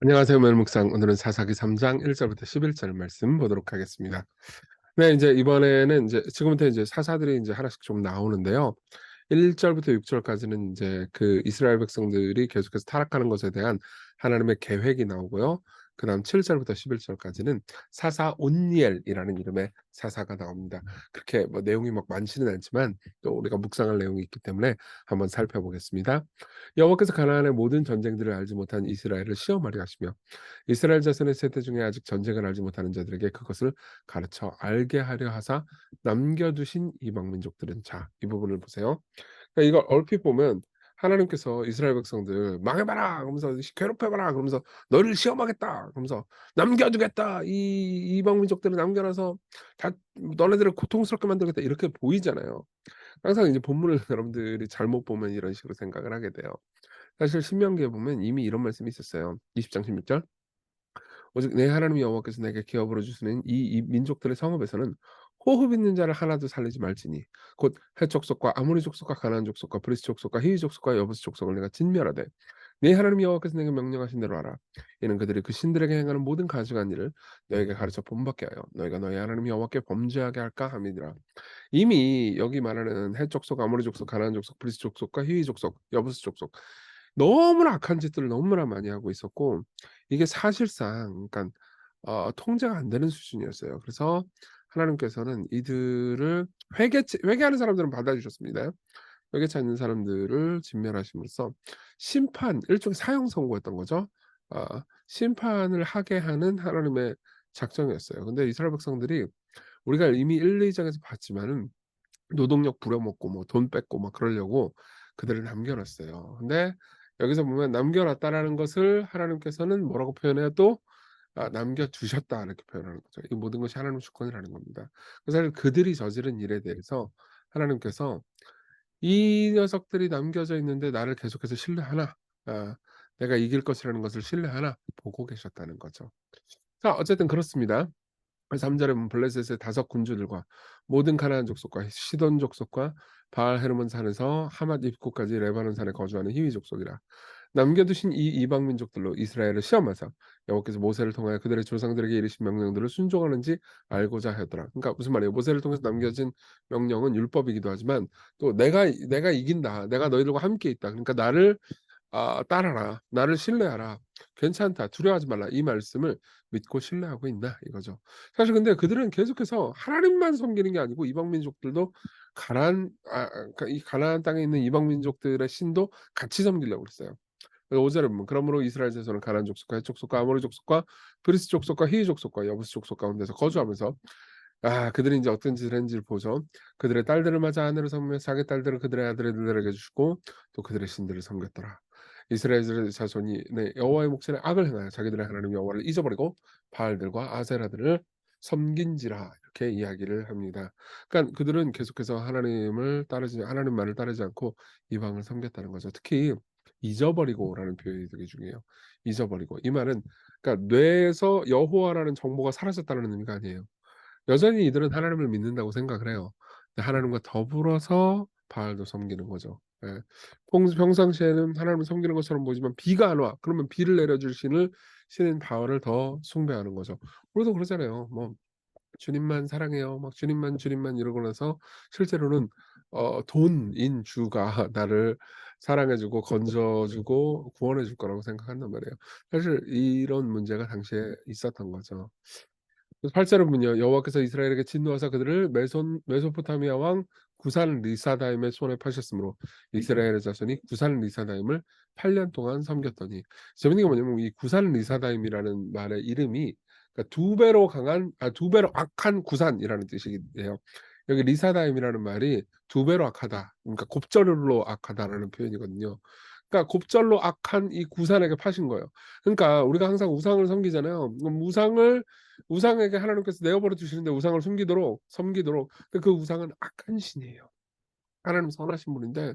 안녕하세요. 멜묵상. 오늘은 사사기 3장 1절부터 11절 말씀 보도록 하겠습니다. 네, 이제 이번에는 이제 지금부터 이제 사사들이 이제 하나씩 좀 나오는데요. 1절부터 6절까지는 이제 그 이스라엘 백성들이 계속해서 타락하는 것에 대한 하나님의 계획이 나오고요. 그다음 7절부터 11절까지는 사사 온니엘이라는 이름의 사사가 나옵니다. 그렇게 뭐 내용이 막 많지는 않지만 또 우리가 묵상할 내용이 있기 때문에 한번 살펴보겠습니다. 여호와께서 가나안의 모든 전쟁들을 알지 못한 이스라엘을 시험하려 하시며 이스라엘 자손의 세대 중에 아직 전쟁을 알지 못하는 자들에게 그것을 가르쳐 알게 하려 하사 남겨두신 이방 민족들은 자, 이 부분을 보세요. 그러니까 이걸 얼핏 보면 하나님께서 이스라엘 백성들 망해봐라 그러면서 괴롭혀봐라 그러면서 너를 시험하겠다 그러면서 남겨두겠다 이 이방 민족들을 남겨놔서 다 너네들을 고통스럽게 만들겠다 이렇게 보이잖아요. 항상 이제 본문을 여러분들이 잘못 보면 이런 식으로 생각을 하게 돼요. 사실 신명기에 보면 이미 이런 말씀이 있었어요. 20장 16절. 오직 내 하나님 여호와께서 내게 기업으로 주시는 이 민족들의 성읍에서는 호흡 있는 자를 하나도 살리지 말지니 곧 헷 족속과 아모리 족속과 가나안 족속과 브리스 족속과 히위 족속과 여부스 족속을 내가 진멸하되 네 하나님 여호와께서 내게 명령하신 대로 하라. 이는 그들이 그 신들에게 행하는 모든 가증한 일을 너에게 가르쳐 본받게 하여 너희가 너희 하나님 여호와께 범죄하게 할까 함이니라. 이미 여기 말하는 헷 족속, 아모리 족속, 가나안 족속, 브리스 족속과 히위 족속, 여부스 족속 너무나 악한 짓들을 너무나 많이 하고 있었고 이게 사실상 그러니까 통제가 안 되는 수준이었어요. 그래서 하나님께서는 이들을 회개하는 사람들은 받아주셨습니다. 회개치 않는 사람들을 진멸하심으로써 심판, 일종의 사형 선고였던 거죠. 심판을 하게 하는 하나님의 작정이었어요. 근데 이스라엘 백성들이 우리가 이미 1-2 장에서 봤지만은 노동력 부려먹고 뭐 돈 뺏고 막 그러려고 그들을 남겨 놨어요. 근데 여기서 보면 남겨 놨다라는 것을 하나님께서는 뭐라고 표현해요 또? 남겨 두셨다 이렇게 표현하는 거죠. 이 모든 것이 하나님의 주권이라는 겁니다. 그래서 사실 그들이 저지른 일에 대해서 하나님께서 '이 녀석들이 남겨져 있는데 나를 계속해서 신뢰하나? 내가 이길 것이라는 것을 신뢰하나?' 보고 계셨다는 거죠. 자, 어쨌든 그렇습니다. 3 절에 보면 블레셋의 다섯 군주들과 모든 가나안 족속과 시돈 족속과 바알 헤르몬 산에서 하맛 입구까지 레바논 산에 거주하는 히위 족속이라 남겨두신 이 이방 민족들로 이스라엘을 시험하사 여호와께서 모세를 통하여 그들의 조상들에게 이르신 명령들을 순종하는지 알고자 하였더라. 그러니까 무슨 말이에요? 모세를 통해서 남겨진 명령은 율법이기도 하지만 또 내가 이긴다. 내가 너희들과 함께 있다. 그러니까 나를 따라라. 나를 신뢰하라. 괜찮다. 두려워하지 말라. 이 말씀을 믿고 신뢰하고 있나 이거죠. 사실 근데 그들은 계속해서 하나님만 섬기는 게 아니고 이방 민족들도 그러니까 이 가나안 땅에 있는 이방 민족들의 신도 같이 섬기려고 그랬어요. 5 절에 보면 그러므로 이스라엘 자손은 가나안 족속과 헷 족속과 아모리 족속과 브리스 족속과 히위 족속과 여부스 족속 가운데서 거주하면서 그들이 인제 어떤 짓을 했는지를 보죠. 그들의 딸들을 맞아 아내로 삼으며 자기 딸들을 그들의 아들들에게 주고 또 그들의 신들을 섬겼더라. 이스라엘 자손이 네 여호와의 목전에 악을 행하여 자기들의 하나님 여호와를 잊어버리고 바알들과 아세라들을 섬긴지라 이렇게 이야기를 합니다. 그러니까 그들은 계속해서 하나님만을 따르지 않고 이방을 섬겼다는 거죠. 특히 잊어버리고라는 표현이 되게 중요해요. 잊어버리고. 이 말은 그러니까 뇌에서 여호와라는 정보가 사라졌다는 의미가 아니에요. 여전히 이들은 하나님을 믿는다고 생각을 해요. 근데 하나님과 더불어서 바알도 섬기는 거죠. 예. 평상시에는 하나님을 섬기는 것처럼 보이지만 비가 안 와. 그러면 비를 내려줄 신인 바알을 더 숭배하는 거죠. 우리도 그러잖아요. 뭐 "주님만 사랑해요." 막 "주님만." 이러고 나서 실제로는 돈인 주가 나를 사랑해 주고 건져 주고 구원해 줄 거라고 생각한단 말이에요. 사실 이런 문제가 당시에 있었던 거죠. 그래서 8 절에 보면요. 여호와께서 이스라엘에게 진노하사 그들을 메소포타미아 왕 구산 리사다임의 손에 파셨으므로 이스라엘의 자손이 구산 리사다임을 8년 동안 섬겼더니 재밌는 게 뭐냐면 이 구산 리사다임이라는 말의 이름이 그러니까 두 배로 악한 구산이라는 뜻이에요. 여기 리사다임이라는 말이 두 배로 악하다. 그러니까 곱절로 악하다라는 표현이거든요. 그러니까 곱절로 악한 이 구산에게 파신 거예요. 그러니까 우리가 항상 우상을 섬기잖아요. 그럼 우상에게 하나님께서 내어버려 두시는데 우상을 섬기도록 근데 그 우상은 악한 신이에요. 하나님 선하신 분인데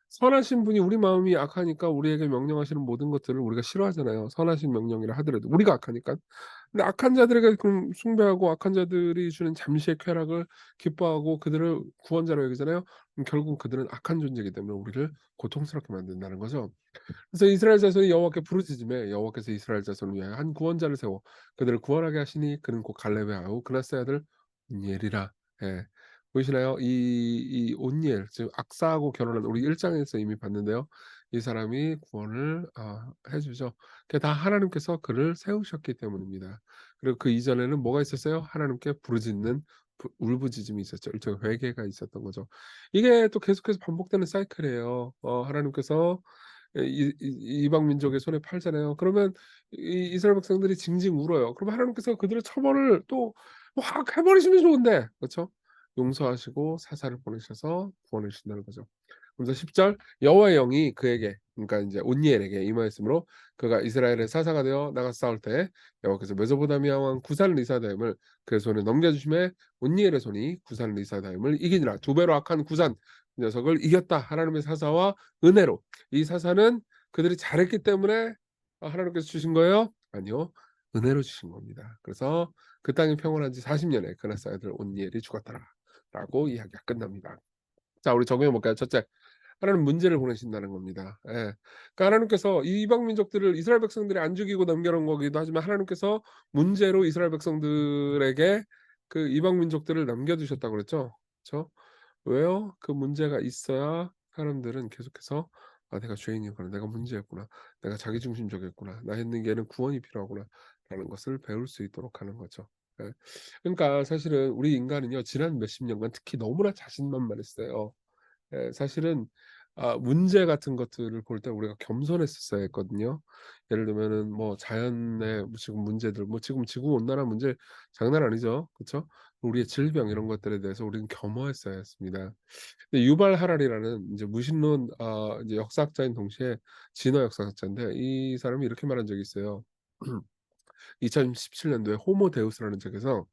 선하신 분이 우리 마음이 악하니까 우리에게 명령하시는 모든 것들을 우리가 싫어하잖아요, 선하신 명령이라 하더라도 우리가 악하니까. 근데 악한 자들에게 그럼 숭배하고 악한 자들이 주는 잠시의 쾌락을 기뻐하고 그들을 구원자로 여기잖아요. 그럼 결국 그들은 악한 존재이기 때문에 우리를 고통스럽게 만든다는 거죠. 그래서 이스라엘 자손이 여호와께 부르짖음에 여호와께서 이스라엘 자손을 위하여 한 구원자를 세워 그들을 구원하게 하시니 그는 곧 갈렙의 아우 그나스의 아들 온니엘이라. 예. 보이시나요? 이 온니엘 즉 악사하고 결혼한 우리 1 장에서 이미 봤는데요. 이 사람이 구원을 해 주죠. 그게 다 하나님께서 그를 세우셨기 때문입니다. 그리고 그 이전에는 뭐가 있었어요? 하나님께 부르짖는 울부짖음이 있었죠. 일종의 회개가 있었던 거죠. 이게 또 계속해서 반복되는 사이클이에요. 하나님께서 이방 민족의 손에 팔잖아요. 그러면 이 이스라엘 백성들이 징징 울어요. 그러면 하나님께서 그들의 처벌을 또 확 해 버리시면 좋은데 그렇죠? 용서하시고 사사를 보내셔서 구원해 주신다는 거죠. 그래서 10 절 여호와의 영이 그에게 그러니까 인제 온니엘에게 임하였으므로 그가 이스라엘의 사사가 되어 나가서 싸울 때 여호와께서 메소포타미아 왕 구산 리사다임을 그의 손에 넘겨 주심에 온니엘의 손이 구산 리사다임을 이기니라. 두 배로 악한 구산 녀석을 이겼다. 하나님의 사사와 은혜로. 이 사사는 그들이 잘했기 때문에 하나님께서 주신 거예요? 아니요. 은혜로 주신 겁니다. 그래서 그 땅이 평온한 지 40 년에 그나스 아들 온니엘이 죽었더라.라고 이야기가 끝납니다. 자, 우리 적용해 볼까요? 첫째, 하나님은 문제를 보내신다는 겁니다. 예. 그러니까 하나님께서 이 이방 민족들을 이스라엘 백성들이 안 죽이고 넘겨 놓은 거기도 하지만 하나님께서 문제로 이스라엘 백성들에게 그 이방 민족들을 남겨 두셨다고 그랬죠. 그쵸? 왜요? 그 문제가 있어야 사람들은 계속해서 '아 내가 죄인이구나. 내가 문제였구나. 내가 자기중심적이었구나. 나에게는 구원이 필요하구나.'라는 것을 배울 수 있도록 하는 거죠. 예. 그러니까 사실은 우리 인간은요 지난 몇십 년간 특히 너무나 자신만만했어요. 예 사실은 문제 같은 것들을 볼 때 우리가 겸손했었어야 했거든요. 예를 들면은 뭐 자연의 뭐 지금 문제들 뭐 지금 지구 온난화 문제 장난 아니죠. 그쵸? 우리의 질병 이런 것들에 대해서 우리는 겸허했어야 했습니다. 근데 유발 하랄이라는 인제 무신론 이제 역사학자인 동시에 진화 역사학자인데 이 사람이 이렇게 말한 적이 있어요. 2017 년도에 호모 데우스라는 책에서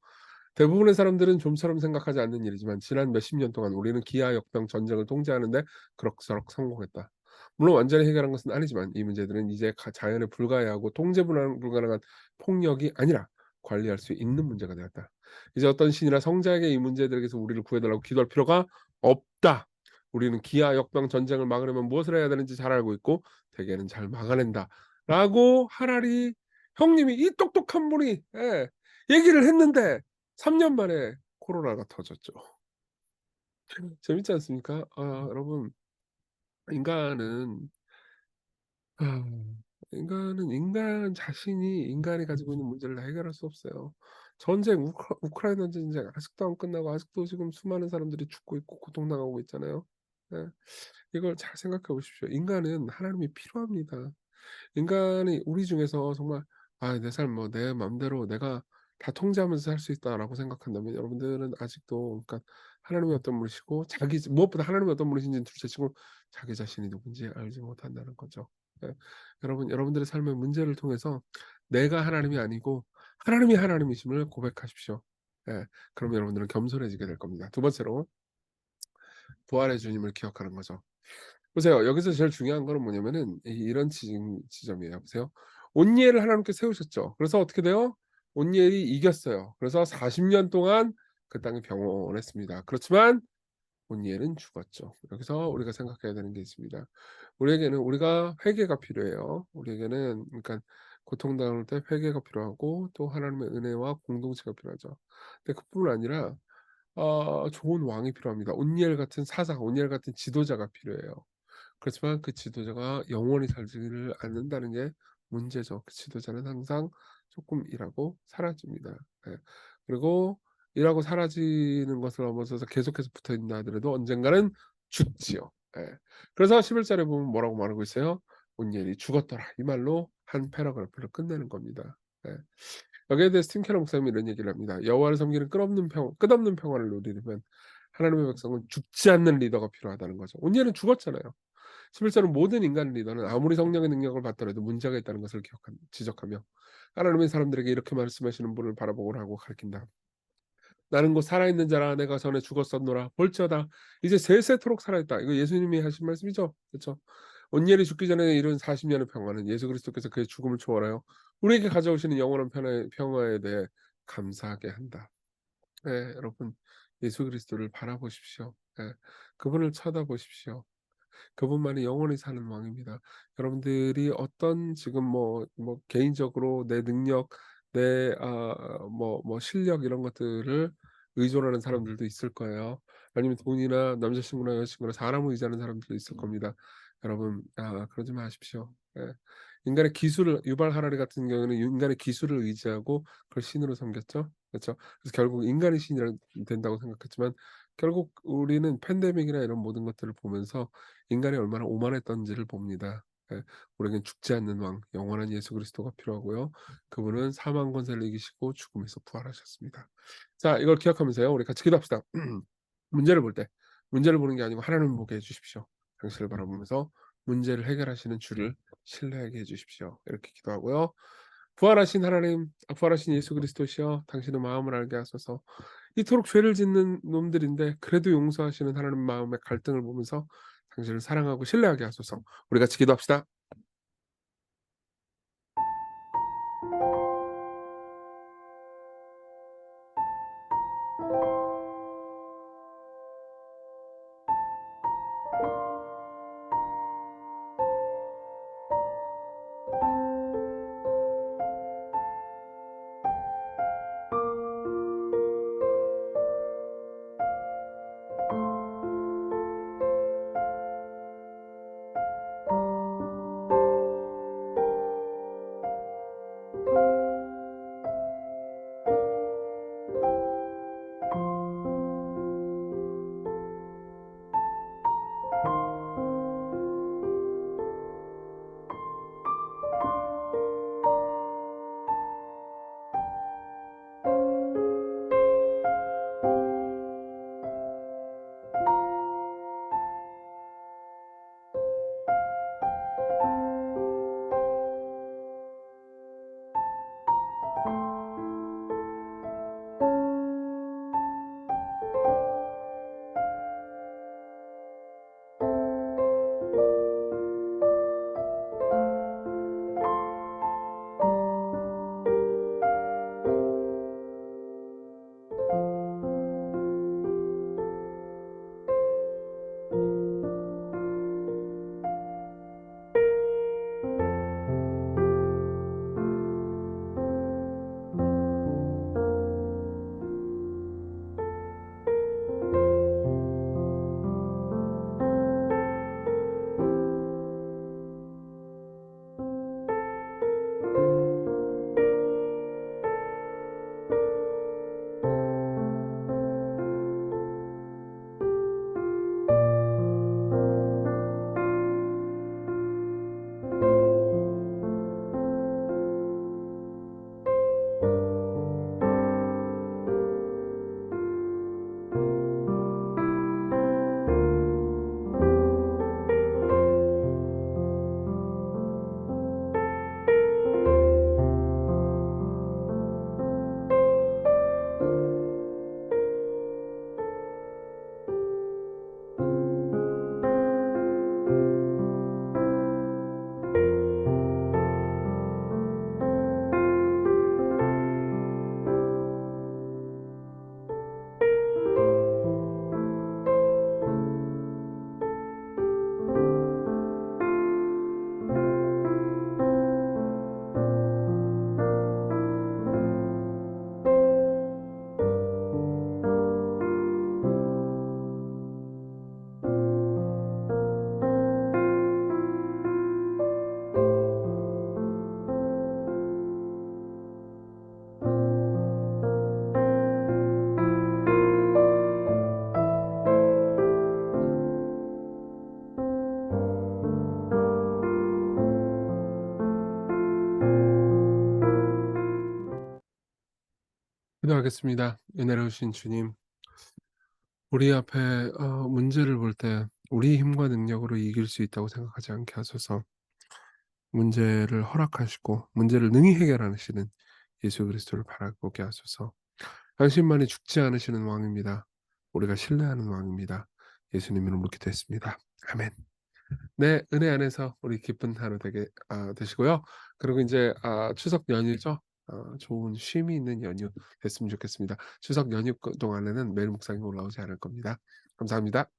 "대부분의 사람들은 좀처럼 생각하지 않는 일이지만 지난 몇십 년 동안 우리는 기아 역병 전쟁을 통제하는 데 그럭저럭 성공했다. 물론 완전히 해결한 것은 아니지만 이 문제들은 이제 자연에 불과해하고 통제 불가능한 폭력이 아니라 관리할 수 있는 문제가 되었다. 이제 어떤 신이나 성자에게 이 문제들에게서 우리를 구해 달라고 기도할 필요가 없다. 우리는 기아 역병 전쟁을 막으려면 무엇을 해야 되는지 잘 알고 있고 대개는 잘 막아낸다."라고 하랄이 형님이 이 똑똑한 분이 얘기를 했는데 3년 만에 코로나가 터졌죠. 재밌지 않습니까? 여러분 인간은 아 인간은 인간 자신이 인간이 가지고 있는 문제를 해결할 수 없어요. 전쟁 우크라이나 전쟁 아직도 안 끝나고 아직도 지금 수많은 사람들이 죽고 있고 고통당하고 있잖아요. 예. 이걸 잘 생각해 보십시오. 인간은 하나님이 필요합니다. 인간이 우리 중에서 정말 '아 내 삶 뭐 내 맘대로 내가 다 통제하면서 살 수 있다.'라고 생각한다면 여러분들은 아직도 그러니까 하나님이 어떤 분이시고 무엇보다 하나님이 어떤 분이신지는 둘째치고 자기 자신이 누군지 알지 못한다는 거죠. 예. 여러분들의 삶의 문제를 통해서 내가 하나님이 아니고 하나님이 하나님이심을 고백하십시오. 예. 그러면 여러분들은 겸손해지게 될 겁니다. 두 번째로 부활의 주님을 기억하는 거죠. 보세요. 여기서 제일 중요한 거는 뭐냐면은 이런 지점이에요. 보세요. 온니엘을 하나님께 세우셨죠. 그래서 어떻게 돼요? 온니엘이 이겼어요. 그래서 40년 동안 그 땅이 병원했습니다. 그렇지만 온니엘은 죽었죠. 여기서 우리가 생각해야 되는 게 있습니다. 우리에게는 우리가 회개가 필요해요. 우리에게는 그러니까 고통당할 때 회개가 필요하고 또 하나님의 은혜와 공동체가 필요하죠. 근데 그뿐 아니라 좋은 왕이 필요합니다. 온니엘 같은 사사, 온니엘 같은 지도자가 필요해요. 그렇지만 그 지도자가 영원히 살지를 않는다는 게 문제죠. 그 지도자는 항상 조금 일하고 사라집니다. 예. 그리고 일하고 사라지는 것을 넘어서서 계속해서 붙어 있는다 하더라도 언젠가는 죽지요. 예. 그래서 11 절에 보면 뭐라고 말하고 있어요? "온니엘이 죽었더라." 이 말로 한 패러그래프를 끝내는 겁니다. 예. 여기에 대해서 팀 케러 목사님이 이런 얘기를 합니다. "여호와를 섬기는 끝없는 평화를 누리려면 하나님의 백성은 죽지 않는 리더가 필요하다는 거죠." 온니엘은 죽었잖아요. 11절은 모든 인간 리더는 아무리 성령의 능력을 받더라도 문제가 있다는 것을 지적하며 하나님의 사람들에게 이렇게 말씀하시는 분을 바라보라고 가르친다. 나는 곧 살아있는 자라. 내가 전에 죽었었노라. 볼지어다 이제 세세토록 살아있다. 이거 예수님이 하신 말씀이죠. 그렇죠? 온전히 죽기 전에 이룬 40 년의 평화는 예수 그리스도께서 그의 죽음을 초월하여 우리에게 가져오시는 영원한 평화에 대해 감사하게 한다. 예, 여러분 예수 그리스도를 바라보십시오. 예. 그분을 쳐다보십시오. 그분만이 영원히 사는 왕입니다. 여러분들이 어떤 지금 개인적으로 내 능력, 내 실력 이런 것들을 의존하는 사람들도 있을 거예요. 아니면 돈이나 남자친구나 여자친구나 사람을 의지하는 사람들도 있을 겁니다. 여러분 그러지 마십시오. 예. 인간의 기술을 유발 하라리 같은 경우에는 인간의 기술을 의지하고 그걸 신으로 섬겼죠. 그렇죠? 그래서 결국 인간이 신이 된다고 생각했지만 결국 우리는 팬데믹이나 이런 모든 것들을 보면서 인간이 얼마나 오만했던지를 봅니다. 예. 우리에겐 죽지 않는 왕, 영원한 예수 그리스도가 필요하고요. 그분은 사망 권세를 이기시고 죽음에서 부활하셨습니다. 자, 이걸 기억하면서요. 우리 같이 기도합시다. 문제를 볼 때 문제를 보는 게 아니고 하나님을 보게 해 주십시오. 당신을 바라보면서 문제를 해결하시는 주를 신뢰하게 해 주십시오. 이렇게 기도하고요. 부활하신 하나님, 부활하신 예수 그리스도시여 당신의 마음을 알게 하소서. 이토록 죄를 짓는 놈들인데 그래도 용서하시는 하나님 마음의 갈등을 보면서 당신을 사랑하고 신뢰하게 하소서. 우리 같이 기도합시다. 기도하겠습니다. 은혜로우신 주님, 우리 앞에 문제를 볼 때 우리 힘과 능력으로 이길 수 있다고 생각하지 않게 하소서. 문제를 허락하시고 문제를 능히 해결하시는 예수 그리스도를 바라보게 하소서. 당신만이 죽지 않으시는 왕입니다. 우리가 신뢰하는 왕입니다. 예수님 이름으로 기도했습니다. 아멘. 네. 은혜 안에서 우리 기쁜 하루 되게 되시고요. 그리고 인제 추석 연휴죠. 좋은 쉼이 있는 연휴 됐으면 좋겠습니다. 추석 연휴 동안에는 매일 묵상이 올라오지 않을 겁니다. 감사합니다.